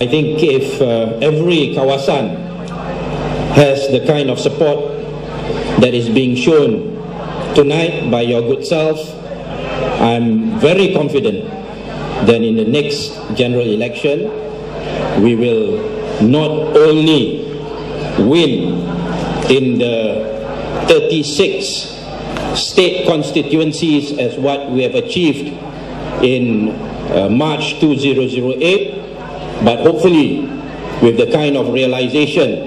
I think if every kawasan has the kind of support that is being shown tonight by your good self, I'm very confident that in the next general election, we will not only win in the 36 state constituencies as what we have achieved in March 2008, but hopefully with the kind of realization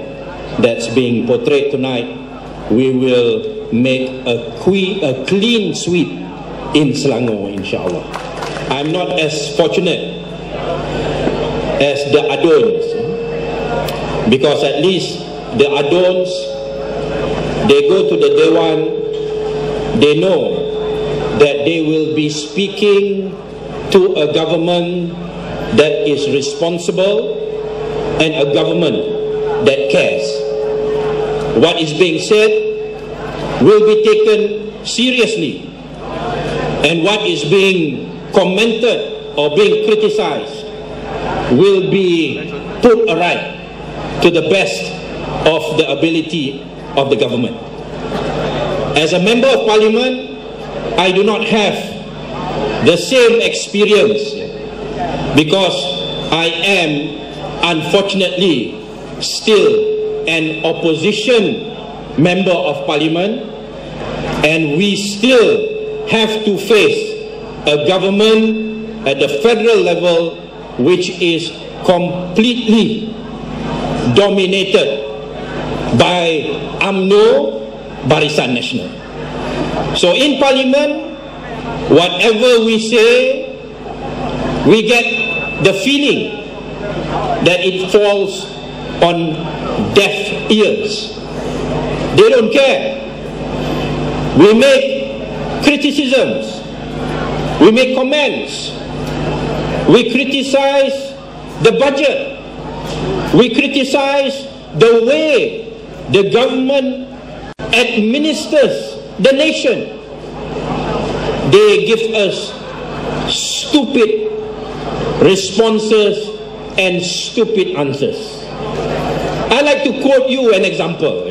that's being portrayed tonight, we will make a clean sweep in Selangor, inshallah. I'm not as fortunate as the Adons, because at least the Adons, they go to the Dewan, they know that they will be speaking to a government that is responsible and a government that cares. What is being said will be taken seriously, and what is being commented or being criticized will be put aright to the best of the ability of the government. As a member of parliament, I do not have the same experience, because I am unfortunately still an opposition member of parliament, and we still have to face a government at the federal level which is completely dominated by UMNO Barisan Nasional. So in parliament, whatever we say, we get the feeling that it falls on deaf ears. They don't care. We make criticisms, we make comments, we criticize the budget, we criticize the way the government administers the nation. They give us stupid responses and stupid answers. I like to quote you an example.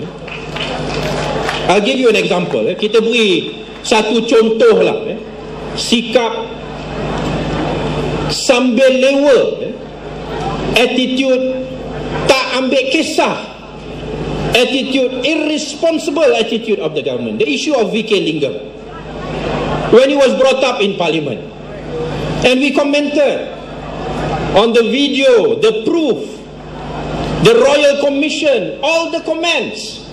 I'll give you an example. Kita beri satu contoh lah. Sikap sambil lewa, attitude tak ambil kisah, attitude, irresponsible attitude of the government. The issue of VK Lingam, when he was brought up in parliament, and we commented on the video, the proof, the Royal Commission, all the comments.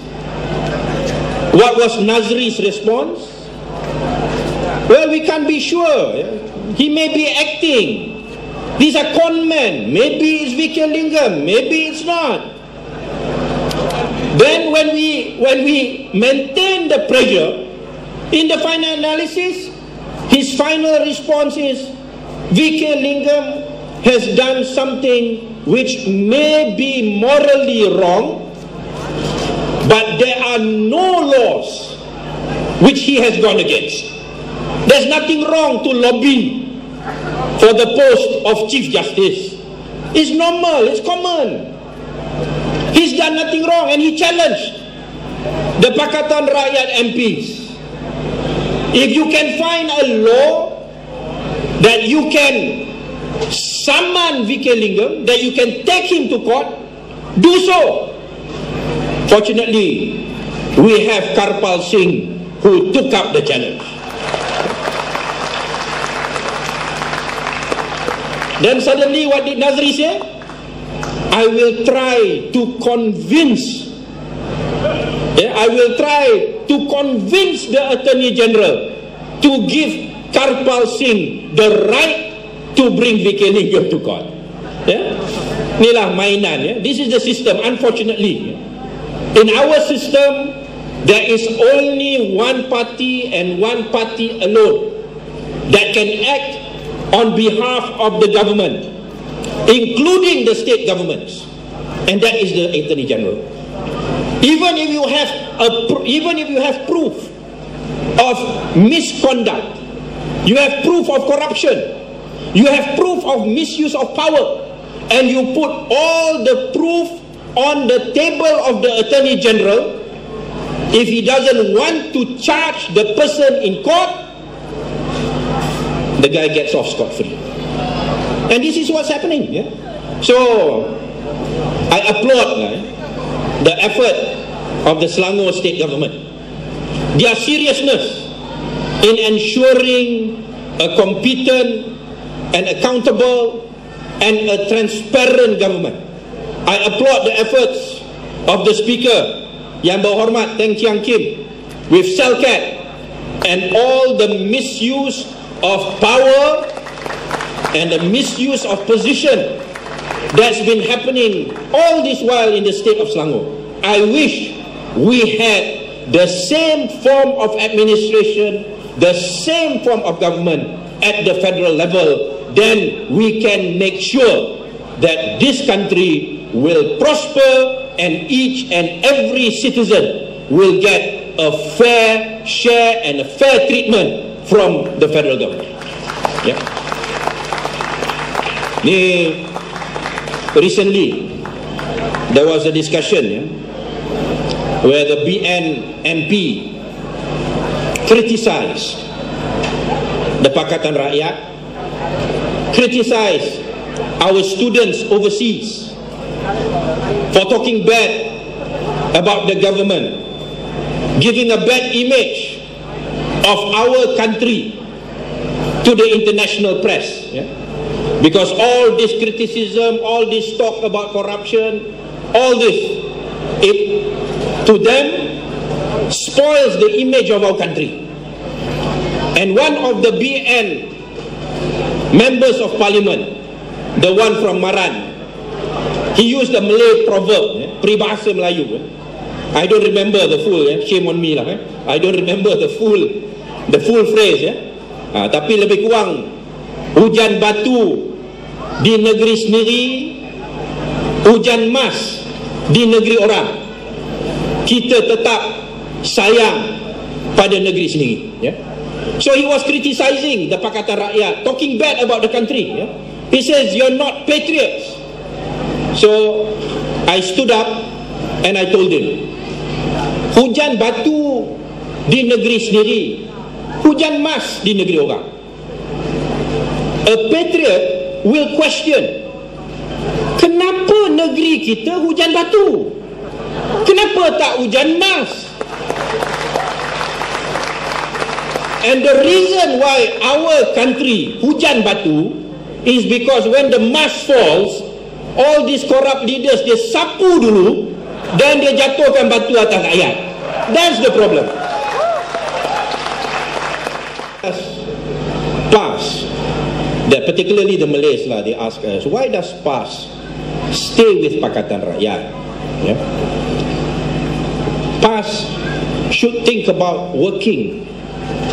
What was Nazri's response? Well, we can't be sure. He may be acting. These are con men. Maybe it's VK Lingam, maybe it's not. Then when we maintain the pressure, in the final analysis, his final response is, VK Lingam has done something which may be morally wrong, but there are no laws which he has gone against. There's nothing wrong to lobby for the post of Chief Justice. It's normal, it's common. He's done nothing wrong, and he challenged the Pakatan Rakyat MPs. If you can find a law that you can summon VK Lingam, that you can take him to court, do so. Fortunately, we have Karpal Singh who took up the challenge. Then suddenly, what did Nazri say? I will try to convince the Attorney General to give Karpal Singh the right to bring VK Lingam to court. Inilah mainan. This is the system, unfortunately. In our system, there is only one party and one party alone that can act on behalf of the government, including the state governments, and that is the Attorney General. Even if you have proof of misconduct, you have proof of corruption, you have proof of misuse of power, and you put all the proof on the table of the Attorney General, if he doesn't want to charge the person in court, the guy gets off scot-free. And this is what's happening. Yeah? So I applaud the effort of the Selangor state government, their seriousness in ensuring a competent and accountable and a transparent government. I applaud the efforts of the Speaker, Yang Berhormat Teng Chiang Kim, with Selcat, and all the misuse of power and the misuse of position that's been happening all this while in the state of Selangor. I wish we had the same form of administration, the same form of government at the federal level. Then we can make sure that this country will prosper and each and every citizen will get a fair share and a fair treatment from the federal government. Yeah. Recently, there was a discussion where the BN MP criticized the Pakatan Rakyat, criticized our students overseas for talking bad about the government, giving a bad image of our country to the international press. Yeah? Because all this criticism, all this talk about corruption, all this, it to them spoils the image of our country. And one of the BN members of parliament, the one from Maran, he used a Malay proverb, peribahasa Melayu. I don't remember the full, shame on me lah. I don't remember the full phrase. Tapi lebih kurang, hujan batu di negeri sendiri, hujan emas di negeri orang. Kita tetap sayang pada negeri sendiri. So he was criticizing the Pakatan Rakyat, talking bad about the country. He says, you're not patriots. So I stood up and I told him, hujan batu di negeri sendiri, hujan emas di negeri orang. A patriot will question, kenapa negeri kita hujan batu? Kenapa tak hujan emas? And the reason why our country hujan batu is because when the emas falls, all these corrupt leaders, they sapu dulu, dan dia jatuhkan batu atas rakyat. That's the problem. PAS, that particularly the Malays lah, they ask us, why does PAS stay with Pakatan Rakyat? Yeah? PAS should think about working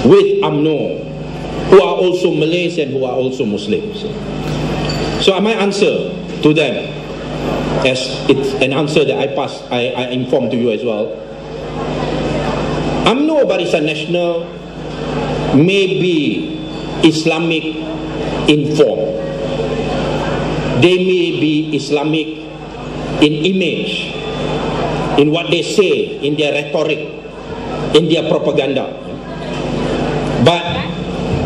with UMNO, who are also Malays and who are also Muslims. So my answer to them, as it's an answer that I informed to you as well, UMNO Barisan Nasional may be Islamic in form, they may be Islamic in image, in what they say, in their rhetoric, in their propaganda, but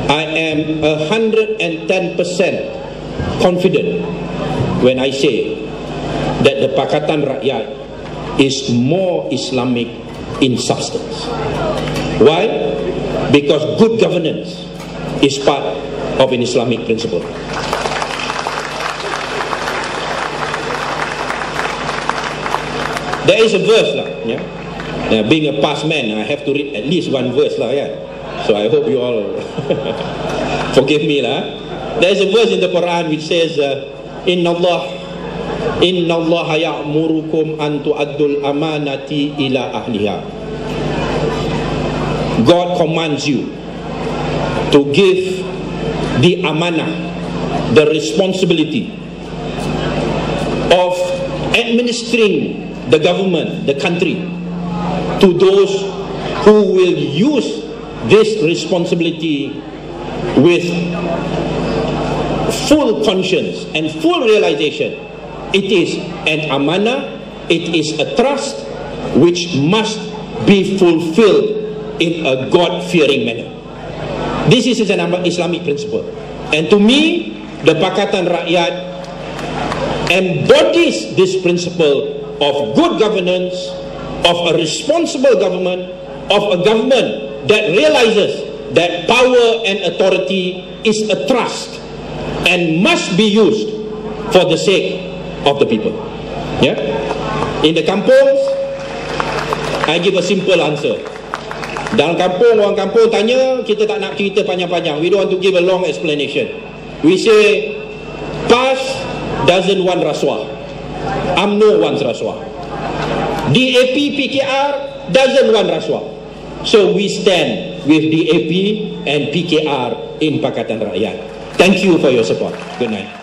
I am 110% confident when I say that the Pakatan Rakyat is more Islamic in substance. Why? Because good governance is part of an Islamic principle. There is a verse lah, yeah? Being a past man, I have to read at least one verse lah, yeah? So I hope you all forgive me lah. There is a verse in the Quran which says, Inna Allah ya'murukum an tu'addul amanati ila ahliha. God commands you to give the amanah, the responsibility of administering the government, the country, to those who will use this responsibility with full conscience and full realization it is an amanah, it is a trust which must be fulfilled in a God-fearing manner. This is an Islamic principle, and to me the Pakatan Rakyat embodies this principle of good governance, of a responsible government, of a government that realizes that power and authority is a trust and must be used for the sake of the people. Yeah? In the kampungs, I give a simple answer. Dalam kampung, orang kampung tanya, kita tak nak cerita panjang-panjang. We don't want to give a long explanation. We say, PAS doesn't want rasuah. UMNO wants rasuah. DAP PKR doesn't want rasuah. So we stand with DAP and PKR in Pakatan Rakyat. Thank you for your support. Good night.